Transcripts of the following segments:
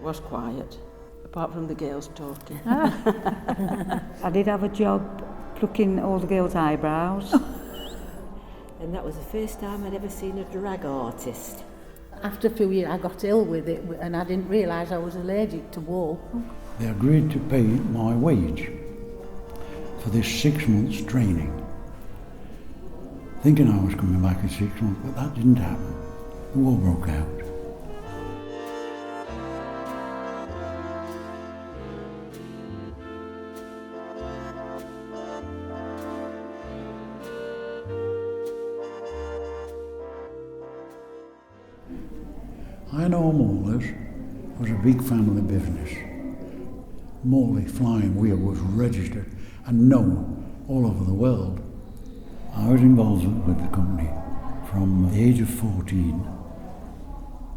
It was quiet, apart from the girls talking. I did have a job plucking all the girls' eyebrows. And that was the first time I'd ever seen a drag artist. After a few years I got ill with it and I didn't realise I was allergic to wool. They agreed to pay my wage for this 6 months training. Thinking I was coming back in 6 months, but that didn't happen. The war broke out. Heanor Morley was a big family business. Morley Flying Wheel was registered and known all over the world. I was involved with the company from the age of 14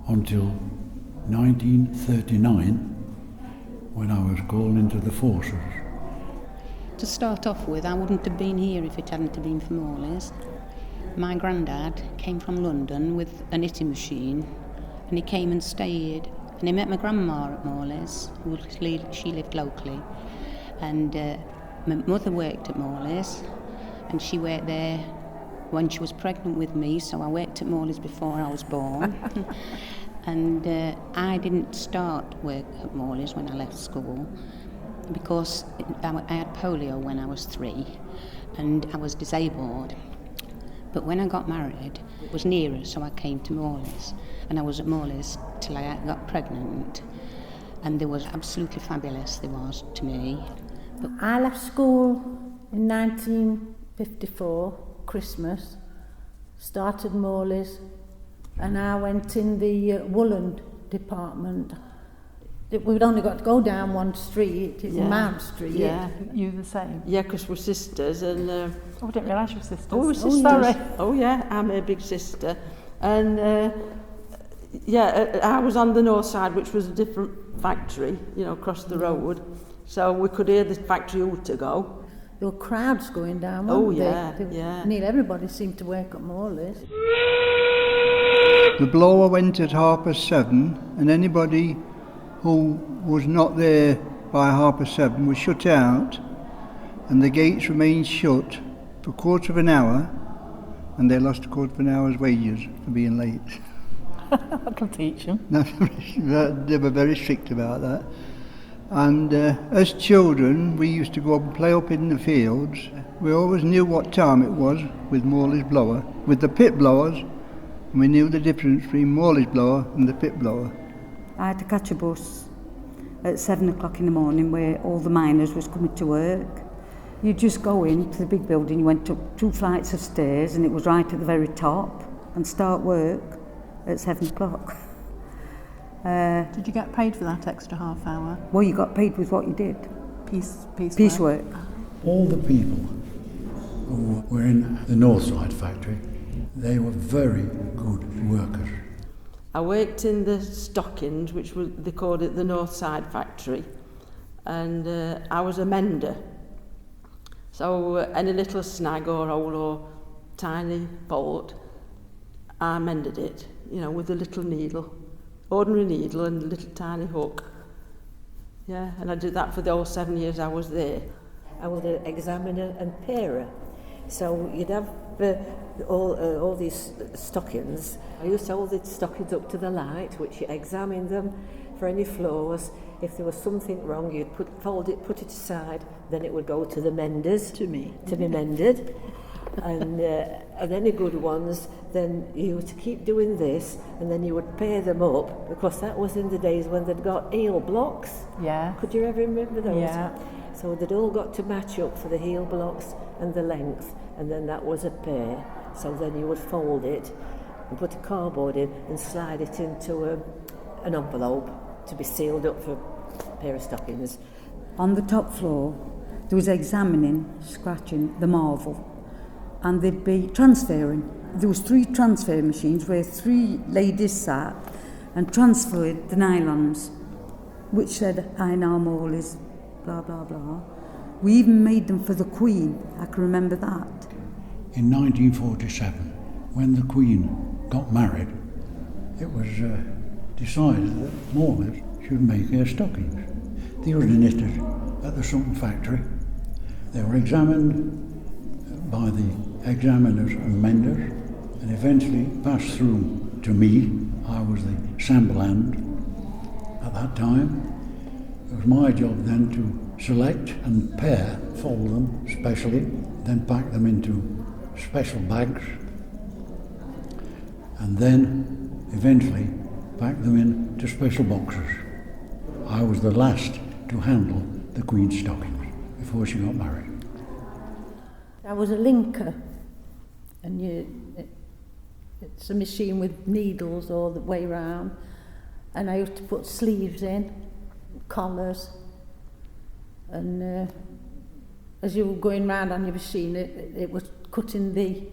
until 1939 when I was called into the forces. To start off with, I wouldn't have been here if it hadn't been for Morley's. My granddad came from London with a knitting machine and he came and stayed and he met my grandma at Morley's. She lived locally, and my mother worked at Morley's and she worked there when she was pregnant with me, so I worked at Morley's before I was born. And I didn't start work at Morley's when I left school because I had polio when I was 3 and I was disabled. But when I got married, it was nearer, so I came to Morley's. And I was at Morley's till I got pregnant. And they was absolutely fabulous, they was, to me. But I left school in 1954, Christmas, started Morley's, and I went in the woolen department. We'd only got to go down one street, it's Mount Street. Yeah. You the same? Yeah, because we're sisters and... I didn't realise you were sisters. Oh, we're sisters. Sorry. Oh, yeah, I'm her big sister. And, I was on the north side, which was a different factory, across the road. So we could hear the factory hooter go. There were crowds going down, Oh, weren't yeah, there? yeah. Nearly everybody seemed to work at Morley's. The blower went at 7:30, and anybody who was not there by 7:30 was shut out, and the gates remained shut for a quarter of an hour, and they lost a quarter of an hour's wages for being late. That'll teach them. They were very strict about that. And as children, we used to go up and play up in the fields. We always knew what time it was with Morley's blower. With the pit blowers, we knew the difference between Morley's blower and the pit blower. I had to catch a bus at 7 o'clock in the morning where all the miners was coming to work. You just go into the big building, you went up 2 flights of stairs and it was right at the very top, and start work at 7 o'clock. Did you get paid for that extra half hour? Well, you got paid with what you did. Piecework. All the people who were in the Northside factory, they were very good workers. I worked in the stockings, which was, they called it the Northside factory, and I was a mender. So any little snag or hole or tiny bolt, I mended it, with a little needle, ordinary needle and a little tiny hook. Yeah, and I did that for the whole 7 years I was there. I was an examiner and pairer. So you'd have all these stockings. I used to hold the stockings up to the light, which you examine them for any flaws. If there was something wrong, you'd fold it, put it aside, then it would go to the menders. To me. To be mended. And any good ones, then you would keep doing this, and then you would pair them up, because that was in the days when they'd got heel blocks. Yeah. Could you ever remember those? Yeah. So they'd all got to match up for the heel blocks and the length, and then that was a pair. So then you would fold it and put a cardboard in and slide it into an envelope to be sealed up for a pair of stockings. On the top floor, there was examining, scratching the marvel, and they'd be transferring. There was 3 transfer machines where 3 ladies sat and transferred the nylons, which said Heanor Morley's, blah, blah, blah. We even made them for the Queen, I can remember that. In 1947, when the Queen got married, it was decided that Morley should make her stockings. They were knitted at the Sutton factory. They were examined by the examiners and menders and eventually passed through to me. I was the sample hand at that time. It was my job then to select and pair, fold them specially, then pack them into special bags, and then eventually pack them into special boxes. I was the last to handle the Queen's stockings before she got married. I was a linker, and it's a machine with needles all the way round, and I used to put sleeves in, collars, and as you were going round on your machine, it was cutting the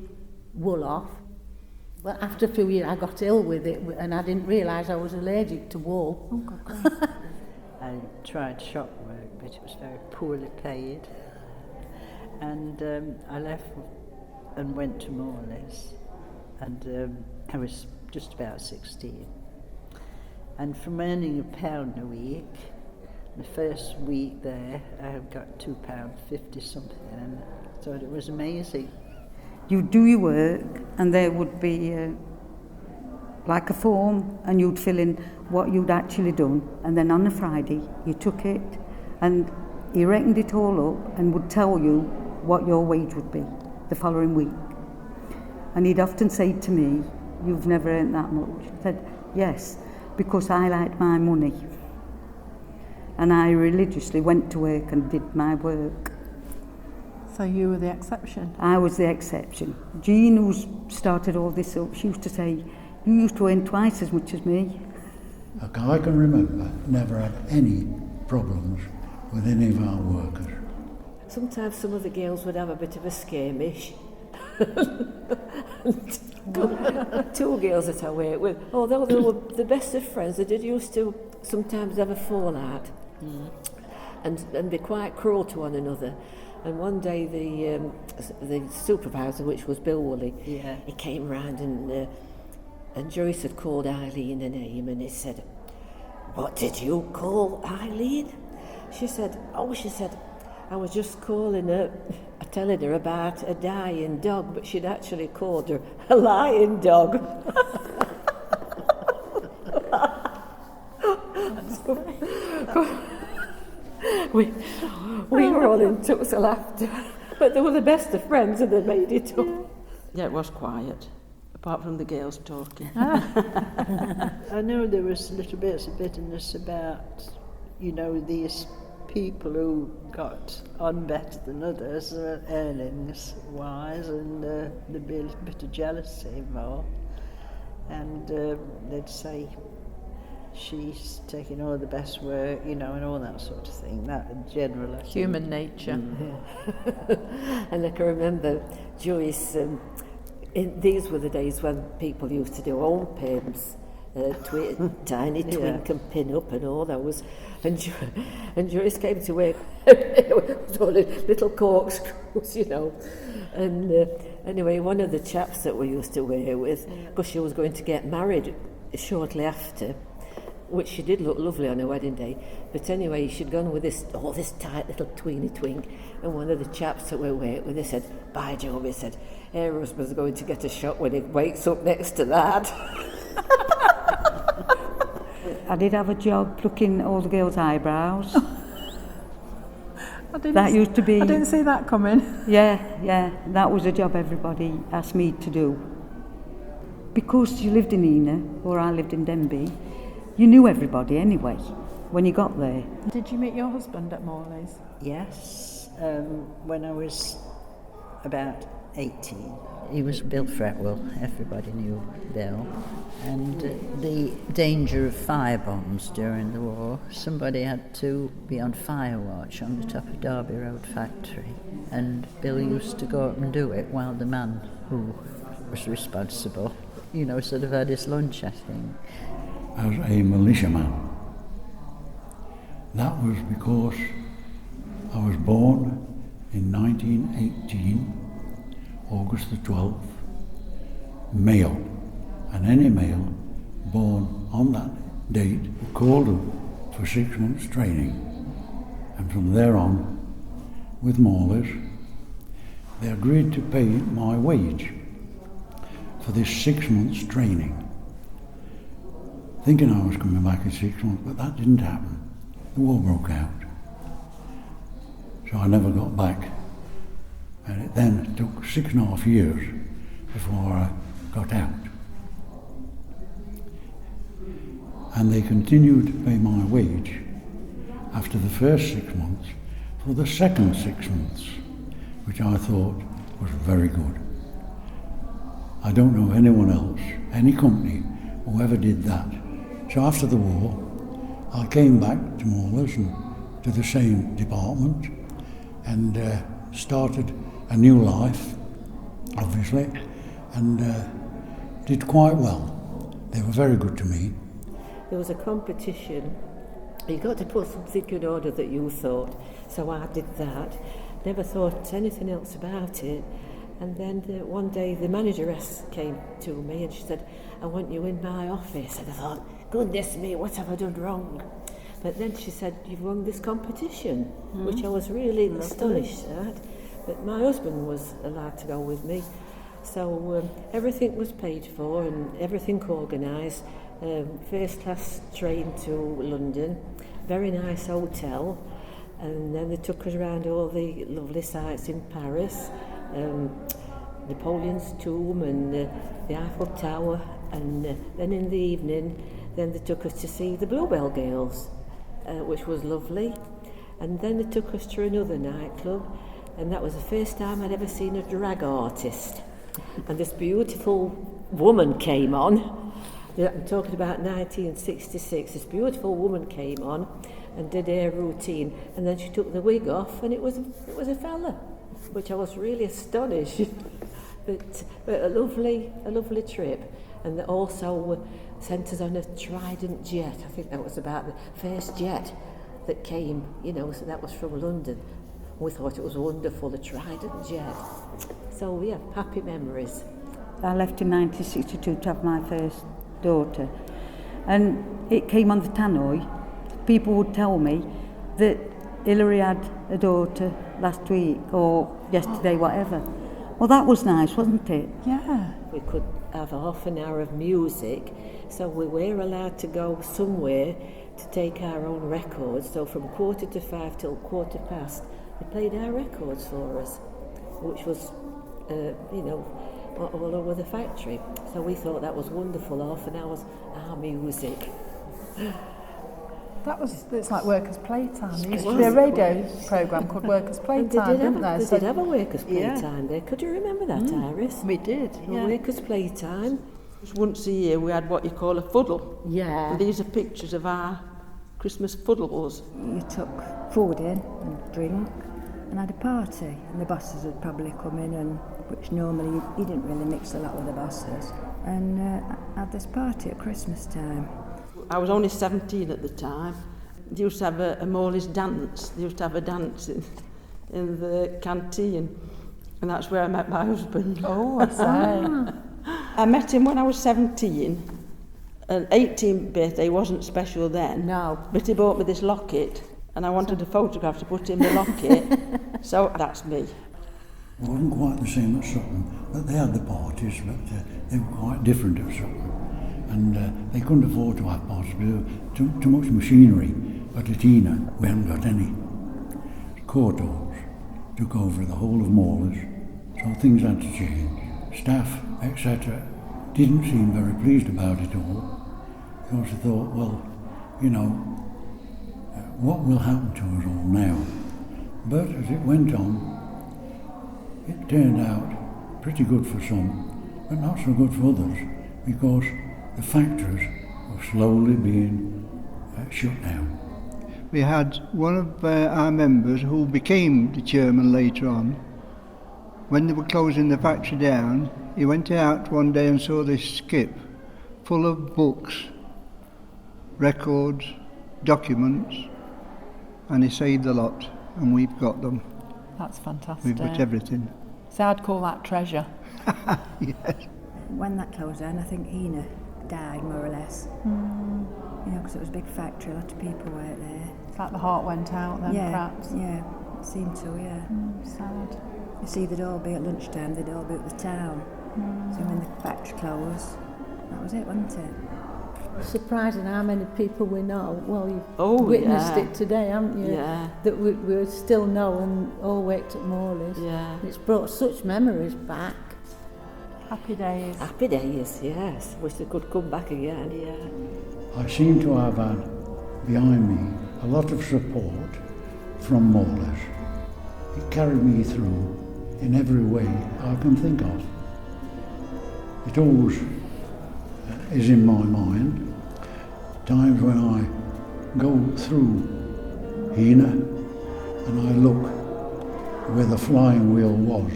wool off. But after a few years, I got ill with it, and I didn't realise I was allergic to wool. Oh, God. I tried shop work, but it was very poorly paid. And I left and went to Morley's, and I was just about 16. And from earning £1 a week, the first week there, I got £2.50 something, and I thought it was amazing. You'd do your work, and there would be like a form, and you'd fill in what you'd actually done, and then on a Friday you took it and he reckoned it all up and would tell you what your wage would be the following week. And he'd often say to me, "You've never earned that much." I said, "Yes, because I liked my money." And I religiously went to work and did my work. So you were the exception? I was the exception. Jean, who started all this up, she used to say, "You used to earn twice as much as me." I can remember never had any problems with any of our workers. Sometimes some of the girls would have a bit of a skirmish. Two girls that I worked with, although they were the best of friends, they did used to sometimes have a fallout and be quite cruel to one another. And one day the supervisor, which was Bill Woolley, he came round and Joyce had called Eileen a name, and he said, "What did you call Eileen?" She said, "I was just calling her, telling her about a dying dog," but she'd actually called her a lying dog. we were all in tux of laughter, but they were the best of friends and they made it up. Yeah, it was quiet, apart from the girls talking. I know there was little bits of bitterness about, these people who got on better than others, earnings-wise, and there'd be a little bit of jealousy involved. And they'd say, "She's taking all the best work," and all that sort of thing. That general Human nature. And I can remember Joyce, these were the days when people used to do own pins, tiny twink and pin up and all those. And Joyce came to work with all the little corkscrews, And anyway, one of the chaps that we used to wear with, because she was going to get married shortly after, which she did look lovely on her wedding day. But anyway, she'd gone with this tight little tweeny twink, and one of the chaps that we worked with, they said, "By Jove," he said, "her husband's going to get a shot when he wakes up next to that." I did have a job plucking all the girls' eyebrows. That used to be... I didn't see that coming. Yeah, that was a job everybody asked me to do. Because you lived in Heanor, or I lived in Denby, you knew everybody anyway when you got there. Did you meet your husband at Morley's? Yes, when I was about 18. He was Bill Fretwell, everybody knew Bill. And the danger of fire bombs during the war, somebody had to be on fire watch on the top of Derby Road factory. And Bill used to go up and do it while the man who was responsible, sort of had his lunch, I think. As a militiaman. That was because I was born in 1918, August the 12th, male, and any male born on that date, called for 6 months training, and from there on, with Morley's, they agreed to pay my wage for this 6 months training, thinking I was coming back in 6 months, but that didn't happen. The war broke out, so I never got back, and it then took 6.5 years before I got out. And they continued to pay my wage after the first 6 months for the second 6 months, which I thought was very good. I don't know anyone else, any company, who ever did that. So after the war, I came back to Morley's and to the same department and started a new life, obviously, and did quite well. They were very good to me. There was a competition. You got to put something in order that you thought. So I did that. Never thought anything else about it. And then one day the manageress came to me and she said, "I want you in my office." And I thought, goodness me, what have I done wrong? But then she said, "You've won this competition," which I was really astonished at. But my husband was allowed to go with me. So everything was paid for and everything organised. First class train to London, very nice hotel, and then they took us around all the lovely sites in Paris, Napoleon's tomb and the Eiffel Tower, and then in the evening then they took us to see the Bluebell Girls, which was lovely, and then they took us to another nightclub, and that was the first time I'd ever seen a drag artist, and this beautiful woman came on. I'm talking about 1966. This beautiful woman came on and did her routine, and then she took the wig off, and it was a fella, which I was really astonished. but a lovely trip, and they also sent us on a Trident jet. I think that was about the first jet that came, so that was from London. We thought it was wonderful, the Trident jet. So yeah, happy memories. I left in 1962 to have my first daughter, and it came on the tannoy. People would tell me that Hilary had a daughter last week or yesterday, whatever. Well, that was nice, wasn't it? Yeah. We could have half an hour of music, so we were allowed to go somewhere to take our own records. So from 4:45 till 4:15, they played our records for us, which was, all over the factory. So we thought that was wonderful, half an hour's our music. It's like workers' playtime. There used to be a radio programme called Workers' Playtime, didn't there? They did have a workers' playtime there. Could you remember that, Iris? We did, yeah. Workers' playtime. Once a year we had what you call a fuddle. Yeah. And these are pictures of our Christmas fuddles. You took food in and drink and had a party, and the bosses would probably come in, and which normally you didn't really mix a lot with the bosses, and had this party at Christmas time. I was only 17 at the time. They used to have a Morley's dance. They used to have a dance in the canteen, and that's where I met my husband. Oh, I say. I met him when I was 17. An 18th birthday wasn't special then. No. But he bought me this locket, and I wanted a photograph to put in the locket. So that's me. It wasn't quite the same at Sutton, but they had the parties, but they were quite different at Sutton. And they couldn't afford to have parties because too much machinery. But at Heanor, we hadn't got any. Courtaulds took over the whole of Morley's, so things had to change. Staff, etc., didn't seem very pleased about it all, because they thought, well, what will happen to us all now? But as it went on, it turned out pretty good for some, but not so good for others, because the factories were slowly being shut down. We had one of our members who became the chairman later on. When they were closing the factory down, he went out one day and saw this skip full of books, records, documents, and he saved a lot, and we've got them. That's fantastic. We've got everything. So I'd call that treasure. Yes. When that closed down, I think Heanor died, more or less. You know, because it was a big factory, a lot of people worked there. It's like the heart went out then, perhaps. Yeah, it seemed to, yeah. Sad. You see, they'd all be at lunchtime, they'd all be at the town. So when the factory closed, that was it, wasn't it? Surprising how many people we know. Well, you've Oh, witnessed yeah. it today, haven't you? Yeah. That we still know and all worked at Morley's. Yeah. It's brought such memories back. Happy days. Happy days, yes. Wish they could come back again, yeah. I seem to have had behind me a lot of support from Morley's. It carried me through in every way I can think of. It always is in my mind, times when I go through Heanor and I look where the flying wheel was.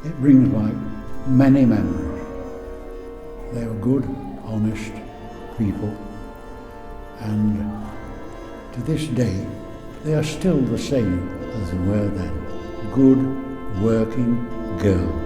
It brings back many memories. They were good, honest people, and to this day they are still the same as they were then. Good, working girls.